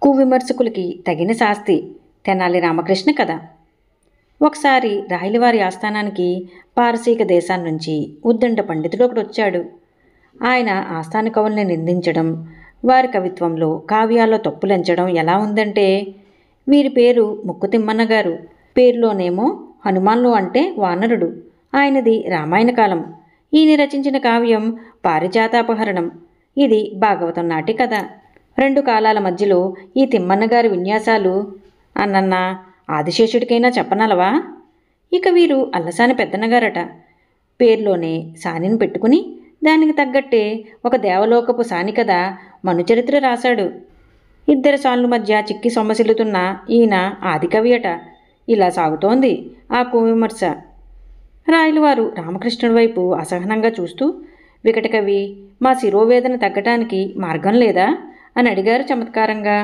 కువిమర్శకులకి తగిన శాస్తి తెనాలి రామకృష్ణ కథ. ఒకసారి రాయలవారి ఆస్థానానికి పారసీక దేశాన్నించి ఉద్దండ పండితుడు ఒకడొచ్చాడు. ఆయన ఆస్థాన కవుల్ని నిందించడం, వారి కవిత్వంలో కావ్యాల్లో తప్పులెంచడం ఎలా ఉందంటే, వీరి పేరు ముక్కుతిమ్మన్న గారు, పేరులోనేమో హనుమాన్లు అంటే వానరుడు, ఆయనది రామాయణ కాలం, ఈయన రచించిన కావ్యం పారిజాతాపహరణం, ఇది భాగవతం నాటి కథ. రెండు కాలాల మధ్యలో ఈ తిమ్మన్నగారి విన్యాసాలు అన్నన్న ఆదిశేషుడికైనా చెప్పనలవా? ఇక వీరు అల్లసాని పెద్దన్నగారట. పేర్లోనే సానిని పెట్టుకుని దానికి తగ్గట్టే ఒక దేవలోకపు సాని కథ మనుచరిత్ర రాశాడు. ఇద్దరి సాన్ల మధ్య చిక్కి సొమ్మసిల్లుతున్న ఈయన ఆదికవి అట. ఇలా సాగుతోంది ఆ కువిమర్శ. రాయలవారు రామకృష్ణుడి వైపు అసహనంగా చూస్తూ, వికటకవి, మా శిరోవేదన తగ్గటానికి మార్గం లేదా అని అడిగారు చమత్కారంగా.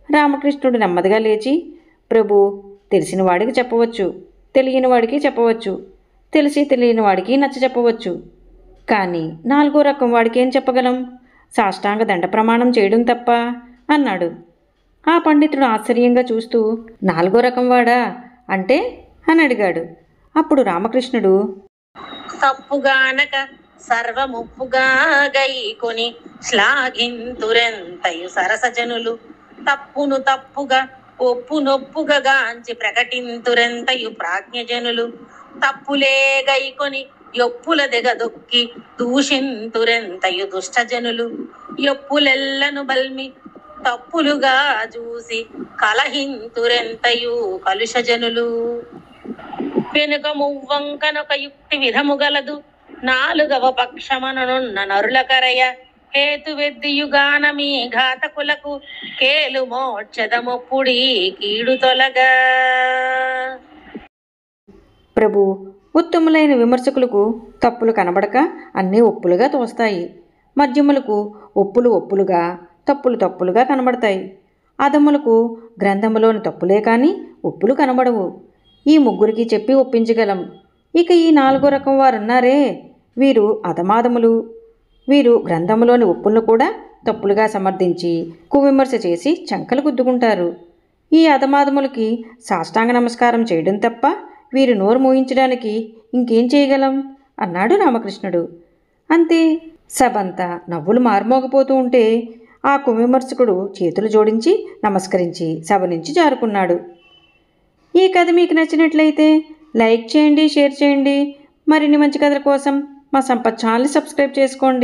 రామకృష్ణుడు నెమ్మదిగా లేచి, ప్రభు, తెలిసిన వాడికి చెప్పవచ్చు, తెలియని వాడికి చెప్పవచ్చు, తెలిసి తెలియని వాడికి నచ్చ చెప్పవచ్చు, కానీ నాలుగో రకం వాడికి ఏం చెప్పగలం? సాష్టాంగ దండ ప్రమాణం చేయడం తప్ప అన్నాడు. ఆ పండితుడు ఆశ్చర్యంగా చూస్తూ, నాలుగో రకం వాడా అంటే అని అడిగాడు. అప్పుడు రామకృష్ణుడు, తప్పుగానక సర్వముప్పుగా గైకొని శ్లాఘింతురెంతయు సరసజనులు, తప్పును తప్పుగా ఒప్పునొప్పుగా గాంచి ప్రకటింతురెంతయు ప్రాజ్ఞజనులు, తప్పులే గైకొని యొప్పుల దిగదొక్కి దూషింతురెంతయు దుష్టజనులు, యొప్పులెల్లను బల్మి తప్పులుగా చూసి కలహింతురెంతయు కలుషజనులు. వెనుక మువ్వంకనొక యుక్తి విధము గలదు, నాలుగవ పక్షమనున్న నరులకరయ, హేతువెద్దియుగాన మీ ఘాతకులకు కేలు మోక్షదమొప్పుడీ కీడు తొలగా. ప్రభు, ఉత్తములైన విమర్శకులకు తప్పులు కనబడక అన్నీ ఒప్పులుగా తోస్తాయి. మధ్యములకు ఒప్పులు ఒప్పులుగా, తప్పులు తప్పులుగా కనబడతాయి. అధములకు గ్రంథములోని తప్పులే కానీ ఒప్పులు కనబడవు. ఈ ముగ్గురికి చెప్పి ఒప్పించగలం. ఇక ఈ నాలుగో రకం వారున్నారే, వీరు అధమాధములు. వీరు గ్రంథములోని ఒప్పులను కూడా తప్పులుగా సమర్థించి కువిమర్శ చేసి చంకలు గుద్దుకుంటారు. ఈ అధమాధములకి సాష్టాంగ నమస్కారం చేయడం తప్ప వీరు నోరు మోయించడానికి ఇంకేం చేయగలం అన్నాడు రామకృష్ణుడు. అంతే. సభంతా నవ్వులు మారుమోగిపోతూ ఉంటే ఆ కువిమర్శకుడు చేతులు జోడించి నమస్కరించి సభ నుంచి జారుకున్నాడు. ఈ కథ మీకు నచ్చినట్లయితే లైక్ చేయండి, షేర్ చేయండి. మరిన్ని మంచి కథల కోసం మా సంపత్ ఛానల్ని సబ్స్క్రైబ్ చేసుకోండి.